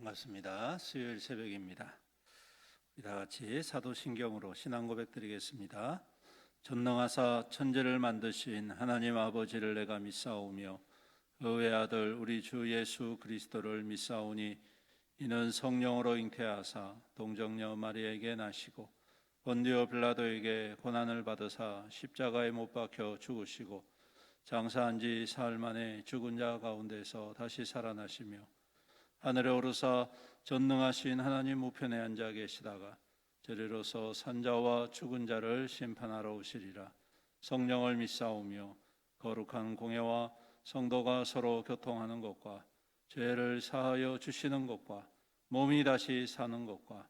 반갑습니다. 수요일 새벽입니다. 우리 다 같이 사도신경으로 신앙 고백 드리겠습니다. 전능하사 천지를 만드신 하나님 아버지를 내가 믿사오며 그의 아들 우리 주 예수 그리스도를 믿사오니 이는 성령으로 잉태하사 동정녀 마리아에게 나시고 본디오 빌라도에게 고난을 받으사 십자가에 못 박혀 죽으시고 장사한 지 사흘 만에 죽은 자 가운데서 다시 살아나시며 하늘에 오르사 전능하신 하나님 우편에 앉아 계시다가 저리로서 산자와 죽은 자를 심판하러 오시리라. 성령을 믿사오며 거룩한 공예와 성도가 서로 교통하는 것과 죄를 사하여 주시는 것과 몸이 다시 사는 것과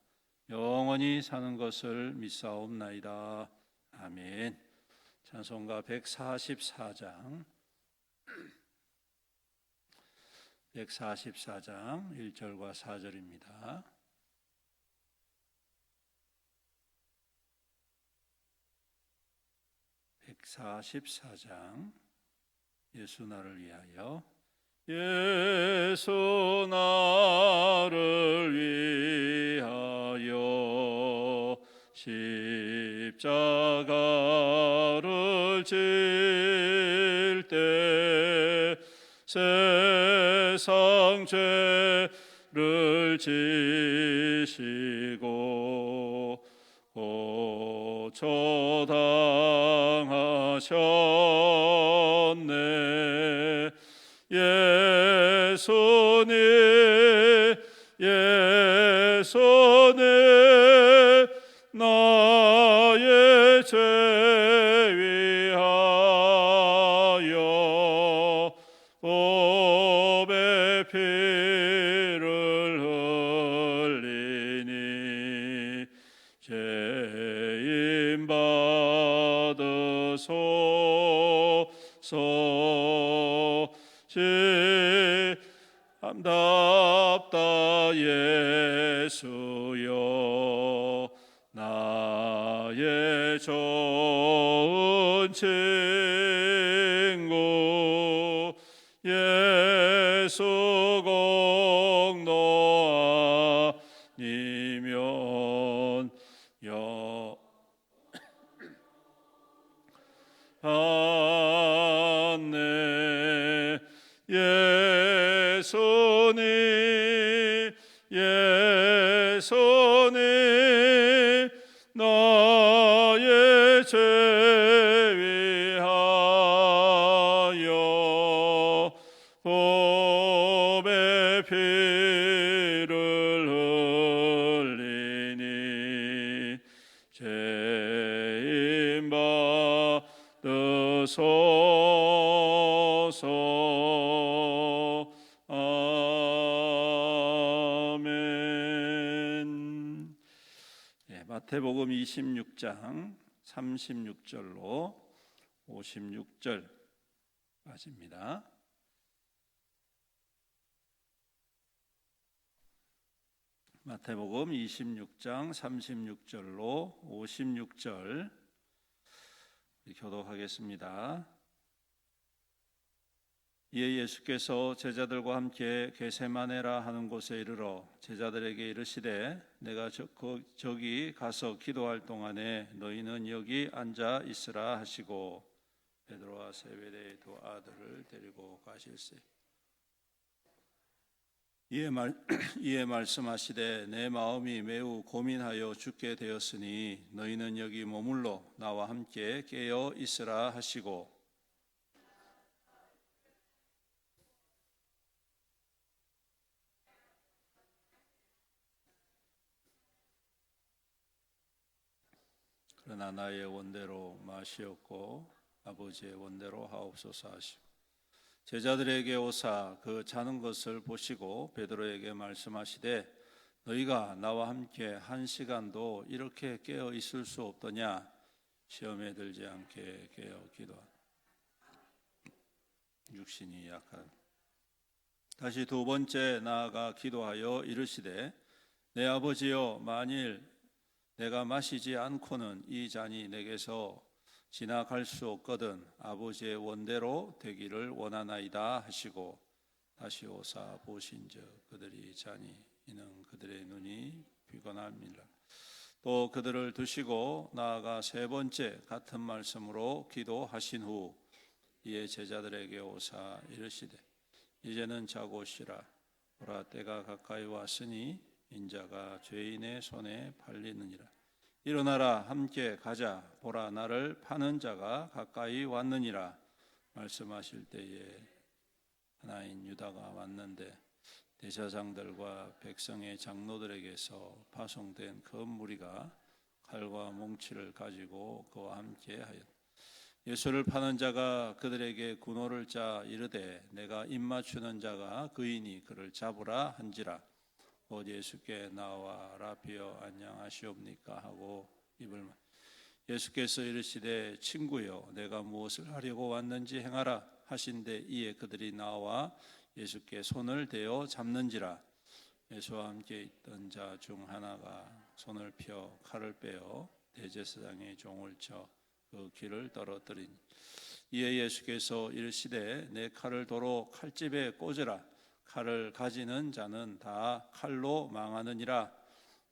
영원히 사는 것을 믿사옵나이다. 아멘. 찬송가 144장 144장 1절과 4절입니다. (144장) 예수 나를 위하여 예수 나를 위하여 십자가를 질 때 세상 죄를 지시고 고초당하셨네. 예수님 나의 죄 위하여 법의 피를 흘리니 죄인 받으소서. 참답다 예수여 나의 좋은 친구 예수 공로 아니면 안내. 예수님 나의 죄 위하여 법의 피를 흘리니 죄인 받으소서. 아멘. 마태복음 26장 36절로 56절까지입니다. 마태복음 26장 36절로 56절 교독하겠습니다. 이에 예수께서 제자들과 함께 게세마네라 하는 곳에 이르러 제자들에게 이르시되 내가 저기 가서 기도할 동안에 너희는 여기 앉아 있으라 하시고 베드로와 세베대의 두 아들을 데리고 가실세. 이에 말씀하시되 내 마음이 매우 고민하여 죽게 되었으니 너희는 여기 머물러 나와 함께 깨어 있으라 하시고 그러나 나의 원대로 마시옵고 아버지의 원대로 하옵소서 하시고 제자들에게 오사 그 자는 것을 보시고 베드로에게 말씀하시되 너희가 나와 함께 한 시간도 이렇게 깨어 있을 수 없더냐. 시험에 들지 않게 깨어 기도하라. 육신이 약하다. 다시 두 번째 나아가 기도하여 이르시되 내 아버지여 만일 내가 마시지 않고는 이 잔이 내게서 지나갈 수 없거든 아버지의 원대로 되기를 원하나이다 하시고 다시 오사 보신즉 그들이 잔이 이는 그들의 눈이 피곤함이라. 또 그들을 두시고 나아가 세 번째 같은 말씀으로 기도하신 후 이에 제자들에게 오사 이르시되 이제는 자고 쉬라. 보라 때가 가까이 왔으니 인자가 죄인의 손에 팔리느니라. 일어나라 함께 가자. 보라 나를 파는 자가 가까이 왔느니라. 말씀하실 때에 하나인 유다가 왔는데 대제사장들과 백성의 장로들에게서 파송된 그 무리가 칼과 몽치를 가지고 그와 함께 하였다. 예수를 파는 자가 그들에게 군호를 짜 이르되 내가 입맞추는 자가 그이니 그를 잡으라 한지라. 곧 예수께 나와 라비여 안녕하시옵니까 하고 입을 예수께서 이르시되 친구여 내가 무엇을 하려고 왔는지 행하라 하신대 이에 그들이 나와 예수께 손을 대어 잡는지라. 예수와 함께 있던 자 중 하나가 손을 펴 칼을 빼어 대제사장의 종을 쳐 그 귀를 떨어뜨리니 이에 예수께서 이르시되 내 칼을 도로 칼집에 꽂으라. 칼을 가지는 자는 다 칼로 망하느니라.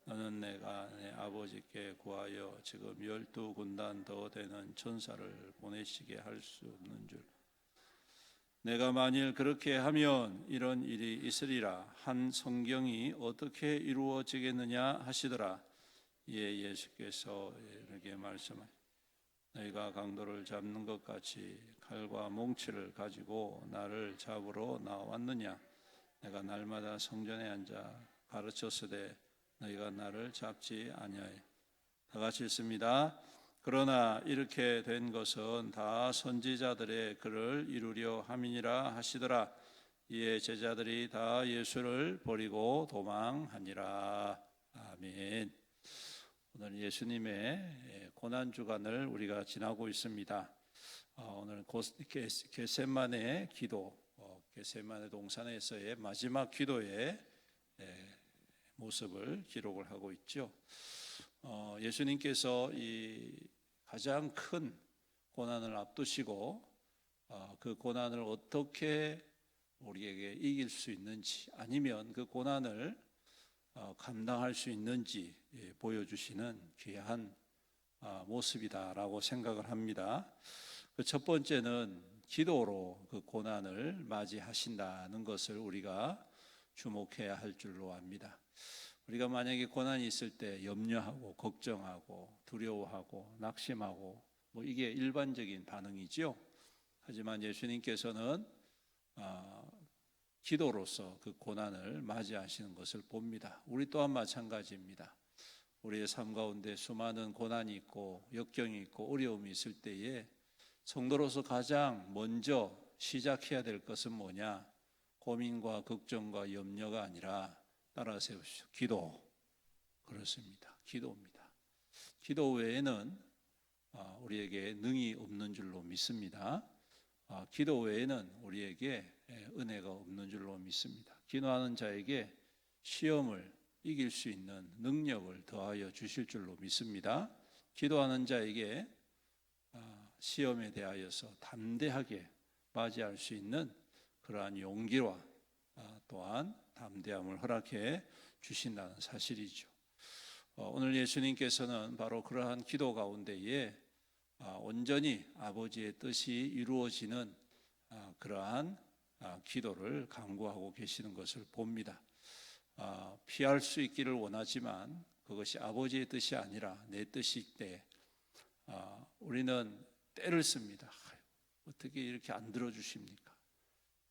너는 내가 내 아버지께 구하여 지금 12군단 더 되는 천사를 보내시게 할 수 없는 줄. 내가 만일 그렇게 하면 이런 일이 있으리라 한 성경이 어떻게 이루어지겠느냐 하시더라. 이에 예수께서 이렇게 말씀하시되 너희가 강도를 잡는 것 같이 칼과 몽치를 가지고 나를 잡으러 나왔느냐. 내가 날마다 성전에 앉아 가르쳤으되 너희가 나를 잡지 아니하여. 다 같이 읽습니다. 그러나 이렇게 된 것은 다 선지자들의 글을 이루려 함이니라 하시더라. 이에 제자들이 다 예수를 버리고 도망하니라. 아멘. 오늘 예수님의 고난 주간을 우리가 지나고 있습니다. 오늘 겟세마네 기도, 겟세마네 동산에서의 마지막 기도의 모습을 기록을 하고 있죠. 예수님께서 이 가장 큰 고난을 앞두시고 그 고난을 어떻게 우리에게 이길 수 있는지 아니면 그 고난을 감당할 수 있는지 보여주시는 귀한 모습이다라고 생각을 합니다. 그 첫 번째는 기도로 그 고난을 맞이하신다는 것을 우리가 주목해야 할 줄로 압니다. 우리가 만약에 고난이 있을 때 염려하고 걱정하고 두려워하고 낙심하고 이게 일반적인 반응이지요. 하지만 예수님께서는 기도로서 그 고난을 맞이하시는 것을 봅니다. 우리 또한 마찬가지입니다. 우리의 삶 가운데 수많은 고난이 있고 역경이 있고 어려움이 있을 때에 성도로서 가장 먼저 시작해야 될 것은 뭐냐? 고민과 걱정과 염려가 아니라 따라 세우시오. 기도. 그렇습니다. 기도입니다. 기도 외에는 우리에게 능이 없는 줄로 믿습니다. 기도 외에는 우리에게 은혜가 없는 줄로 믿습니다. 기도하는 자에게 시험을 이길 수 있는 능력을 더하여 주실 줄로 믿습니다. 기도하는 자에게 시험에 대하여서 담대하게 맞이할 수 있는 그러한 용기와 또한 담대함을 허락해 주신다는 사실이죠. 오늘 예수님께서는 바로 그러한 기도 가운데에 온전히 아버지의 뜻이 이루어지는 그러한 기도를 강구하고 계시는 것을 봅니다. 피할 수 있기를 원하지만 그것이 아버지의 뜻이 아니라 내 뜻일 때 우리는 때를 씁니다. 어떻게 이렇게 안 들어주십니까?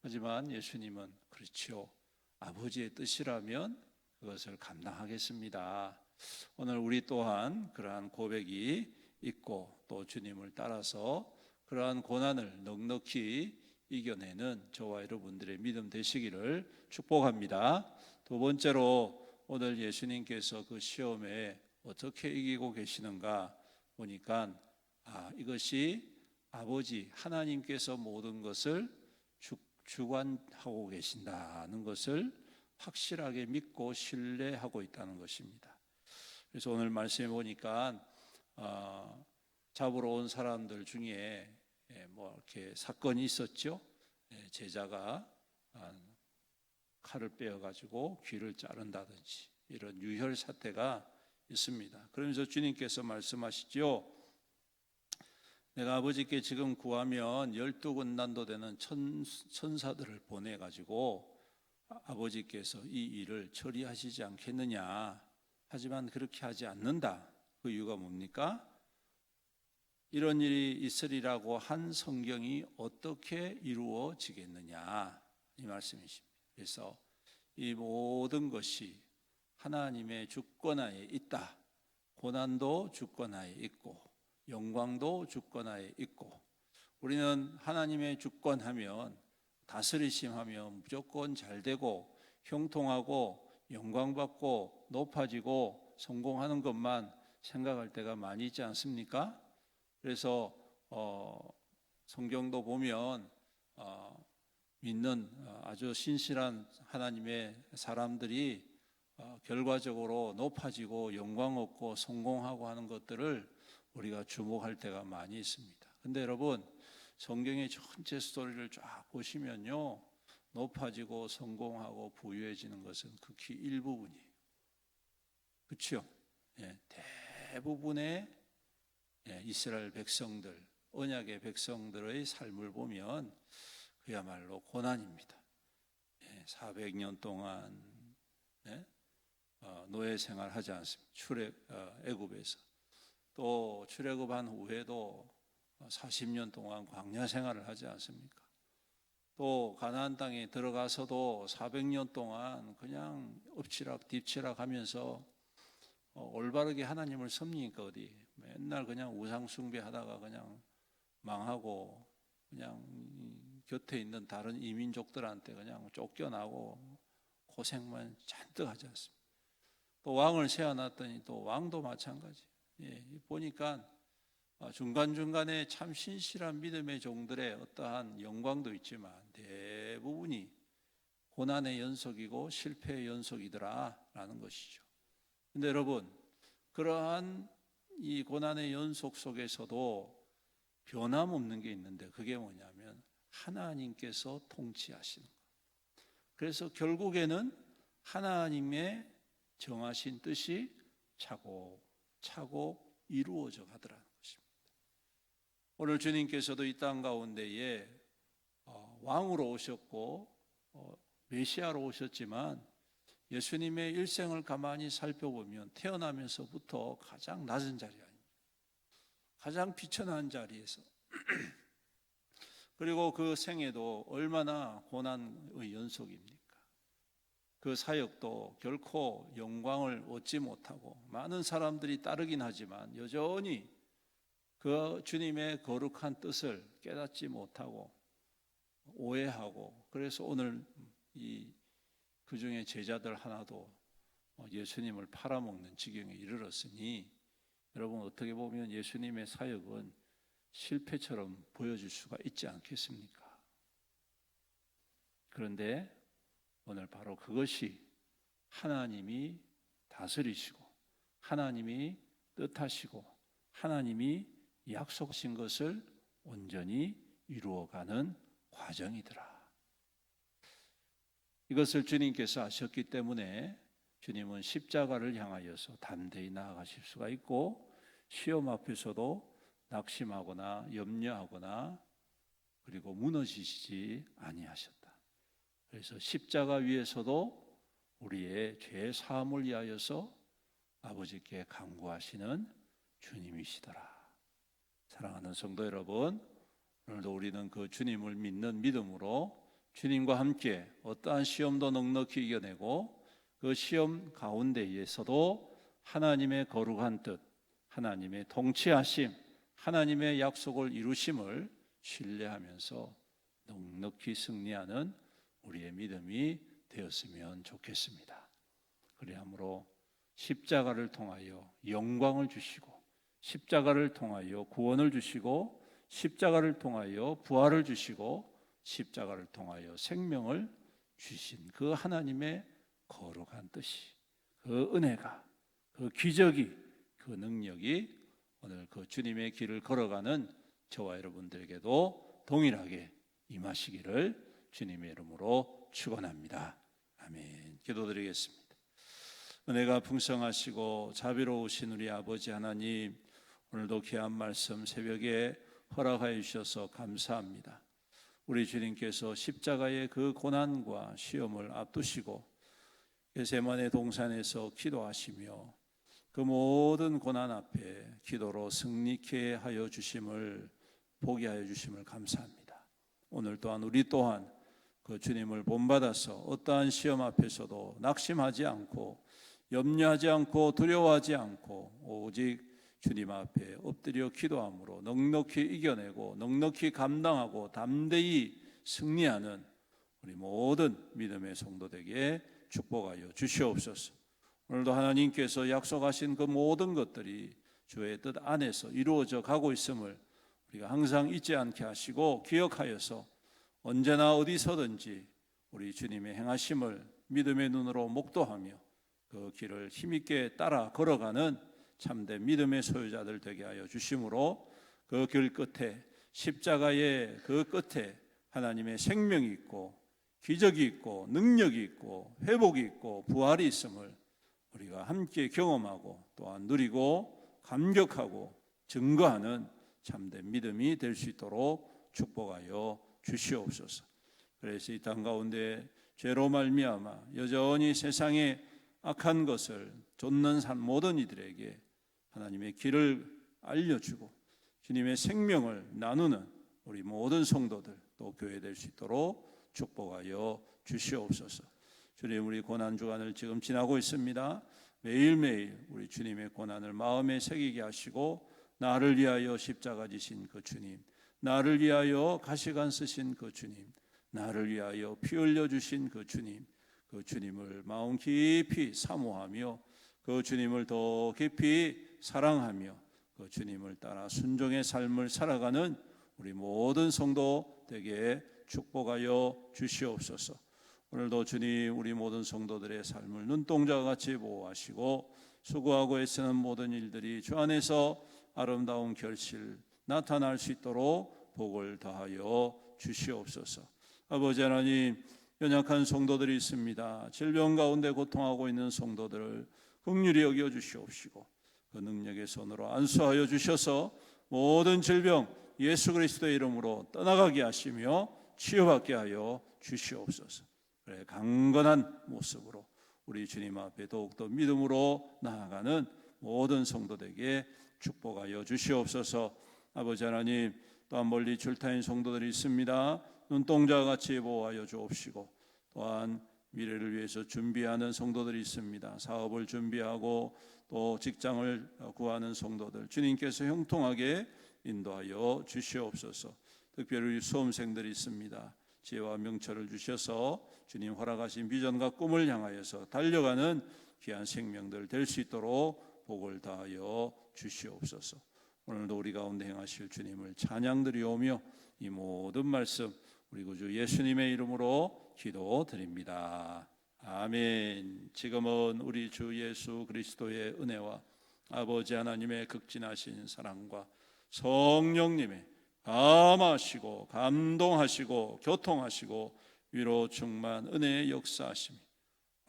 하지만 예수님은 그렇죠. 아버지의 뜻이라면 그것을 감당하겠습니다. 오늘 우리 또한 그러한 고백이 있고 또 주님을 따라서 그러한 고난을 넉넉히 이겨내는 저와 여러분들의 믿음 되시기를 축복합니다. 두 번째로 오늘 예수님께서 그 시험에 어떻게 이기고 계시는가 보니까 이것이 아버지 하나님께서 모든 것을 주관하고 계신다는 것을 확실하게 믿고 신뢰하고 있다는 것입니다. 그래서 오늘 말씀해 보니까 잡으러 온 사람들 중에 이렇게 사건이 있었죠. 제자가 칼을 빼어가지고 귀를 자른다든지 이런 유혈 사태가 있습니다. 그러면서 주님께서 말씀하시죠. 내가 아버지께 지금 구하면 12군단도 되는 천사들을 보내가지고 아버지께서 이 일을 처리하시지 않겠느냐. 하지만 그렇게 하지 않는다. 그 이유가 뭡니까? 이런 일이 있으리라고 한 성경이 어떻게 이루어지겠느냐. 이 말씀이십니다. 그래서 이 모든 것이 하나님의 주권하에 있다. 고난도 주권하에 있고 영광도 주권하에 있고, 우리는 하나님의 주권하면 다스리심하면 무조건 잘 되고 형통하고 영광받고 높아지고 성공하는 것만 생각할 때가 많이 있지 않습니까? 그래서 성경도 보면 믿는 아주 신실한 하나님의 사람들이 결과적으로 높아지고 영광 얻고 성공하고 하는 것들을 우리가 주목할 때가 많이 있습니다. 근데 여러분, 성경의 전체 스토리를 쫙 보시면요, 높아지고 성공하고 부유해지는 것은 극히 일부분이에요. 그렇죠? 예, 대부분의 이스라엘 백성들, 언약의 백성들의 삶을 보면 그야말로 고난입니다. 400년 동안 노예 생활하지 않습니다. 애굽에서. 또 출애굽한 후에도 40년 동안 광야 생활을 하지 않습니까? 또 가나안 땅에 들어가서도 400년 동안 그냥 엎치락 뒤치락 하면서 올바르게 하나님을 섬기니까 어디 맨날 그냥 우상 숭배하다가 그냥 망하고 그냥 곁에 있는 다른 이민족들한테 그냥 쫓겨나고 고생만 잔뜩 하지 않습니까? 또 왕을 세워놨더니 또 왕도 마찬가지. 보니까 중간중간에 참 신실한 믿음의 종들의 어떠한 영광도 있지만 대부분이 고난의 연속이고 실패의 연속이더라라는 것이죠. 근데 여러분, 그러한 이 고난의 연속 속에서도 변함없는 게 있는데 그게 뭐냐면 하나님께서 통치하시는 것. 그래서 결국에는 하나님의 정하신 뜻이 차곡차곡 이루어져 가더라는 것입니다. 오늘 주님께서도 이 땅 가운데에 왕으로 오셨고 메시아로 오셨지만 예수님의 일생을 가만히 살펴보면 태어나면서부터 가장 낮은 자리 아닙니까? 가장 비천한 자리에서 그리고 그 생애도 얼마나 고난의 연속입니까? 그 사역도 결코 영광을 얻지 못하고 많은 사람들이 따르긴 하지만 여전히 그 주님의 거룩한 뜻을 깨닫지 못하고 오해하고, 그래서 오늘 그 중에 제자들 하나도 예수님을 팔아먹는 지경에 이르렀으니 여러분, 어떻게 보면 예수님의 사역은 실패처럼 보여질 수가 있지 않겠습니까? 그런데 오늘 바로 그것이 하나님이 다스리시고 하나님이 뜻하시고 하나님이 약속하신 것을 온전히 이루어가는 과정이더라. 이것을 주님께서 아셨기 때문에 주님은 십자가를 향하여서 담대히 나아가실 수가 있고 시험 앞에서도 낙심하거나 염려하거나 그리고 무너지시지 아니하셨다. 그래서 십자가 위에서도 우리의 죄 사함을 위하여서 아버지께 간구하시는 주님이시더라. 사랑하는 성도 여러분, 오늘도 우리는 그 주님을 믿는 믿음으로 주님과 함께 어떠한 시험도 넉넉히 이겨내고 그 시험 가운데에서도 하나님의 거룩한 뜻, 하나님의 통치하심, 하나님의 약속을 이루심을 신뢰하면서 넉넉히 승리하는 우리의 믿음이 되었으면 좋겠습니다. 그리함으로 십자가를 통하여 영광을 주시고 십자가를 통하여 구원을 주시고 십자가를 통하여 부활을 주시고 십자가를 통하여 생명을 주신 그 하나님의 거룩한 뜻이, 그 은혜가, 그 기적이, 그 능력이 오늘 그 주님의 길을 걸어가는 저와 여러분들에게도 동일하게 임하시기를 주님의 이름으로 축원합니다. 아멘. 기도드리겠습니다. 은혜가 풍성하시고 자비로우신 우리 아버지 하나님, 오늘도 귀한 말씀 새벽에 허락하여 주셔서 감사합니다. 우리 주님께서 십자가의 그 고난과 시험을 앞두시고 겟세마네 동산에서 기도하시며 그 모든 고난 앞에 기도로 승리케 하여 주심을, 보게 하여 주심을 감사합니다. 오늘 또한 우리 또한 그 주님을 본받아서 어떠한 시험 앞에서도 낙심하지 않고 염려하지 않고 두려워하지 않고 오직 주님 앞에 엎드려 기도함으로 넉넉히 이겨내고 넉넉히 감당하고 담대히 승리하는 우리 모든 믿음의 성도되게 축복하여 주시옵소서. 오늘도 하나님께서 약속하신 그 모든 것들이 주의 뜻 안에서 이루어져 가고 있음을 우리가 항상 잊지 않게 하시고 기억하여서 언제나 어디서든지 우리 주님의 행하심을 믿음의 눈으로 목도하며 그 길을 힘있게 따라 걸어가는 참된 믿음의 소유자들 되게 하여 주심으로 그 길 끝에, 십자가의 그 끝에 하나님의 생명이 있고 기적이 있고 능력이 있고 회복이 있고 부활이 있음을 우리가 함께 경험하고 또한 누리고 감격하고 증거하는 참된 믿음이 될 수 있도록 축복하여 주시옵소서. 그래서 이 땅 가운데 죄로 말미암아 여전히 세상에 악한 것을 좇는 모든 이들에게 하나님의 길을 알려주고 주님의 생명을 나누는 우리 모든 성도들 또 교회 될 수 있도록 축복하여 주시옵소서. 주님, 우리 고난 주간을 지금 지나고 있습니다. 매일매일 우리 주님의 고난을 마음에 새기게 하시고 나를 위하여 십자가 지신 그 주님, 나를 위하여 가시관 쓰신 그 주님, 나를 위하여 피 흘려 주신 그 주님, 그 주님을 마음 깊이 사모하며 그 주님을 더 깊이 사랑하며 그 주님을 따라 순종의 삶을 살아가는 우리 모든 성도 되게 축복하여 주시옵소서. 오늘도 주님, 우리 모든 성도들의 삶을 눈동자와 같이 보호하시고 수고하고 애쓰는 모든 일들이 주 안에서 아름다운 결실 나타날 수 있도록 복을 더하여 주시옵소서. 아버지 하나님, 연약한 성도들이 있습니다. 질병 가운데 고통하고 있는 성도들을 긍휼히 여겨 주시옵시고 그 능력의 손으로 안수하여 주셔서 모든 질병 예수 그리스도의 이름으로 떠나가게 하시며 치유받게 하여 주시옵소서. 그래, 강건한 모습으로 우리 주님 앞에 더욱더 믿음으로 나아가는 모든 성도들에게 축복하여 주시옵소서. 아버지 하나님, 또한 멀리 출타인 성도들이 있습니다. 눈동자와 같이 보호하여 주옵시고 또한 미래를 위해서 준비하는 성도들이 있습니다. 사업을 준비하고 또 직장을 구하는 성도들 주님께서 형통하게 인도하여 주시옵소서. 특별히 수험생들이 있습니다. 지혜와 명철을 주셔서 주님 허락하신 비전과 꿈을 향하여서 달려가는 귀한 생명들 될 수 있도록 복을 다하여 주시옵소서. 오늘도 우리 가운데 행하실 주님을 찬양드리오며 이 모든 말씀 우리 구주 예수님의 이름으로 기도드립니다. 아멘. 지금은 우리 주 예수 그리스도의 은혜와 아버지 하나님의 극진하신 사랑과 성령님의 감하시고 감동하시고 교통하시고 위로 충만 은혜의 역사하심이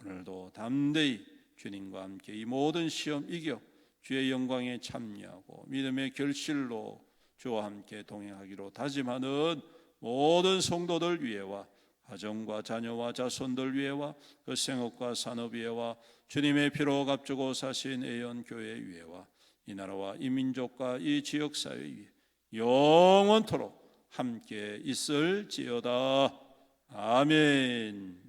오늘도 담대히 주님과 함께 이 모든 시험 이겨 주의 영광에 참여하고 믿음의 결실로 주와 함께 동행하기로 다짐하는 모든 성도들 위에와 가정과 자녀와 자손들 위에와 그 생업과 산업 위에와 주님의 피로 값주고 사신 애연교회 위에와 이 나라와 이 민족과 이 지역사회 위에 영원토록 함께 있을지어다. 아멘.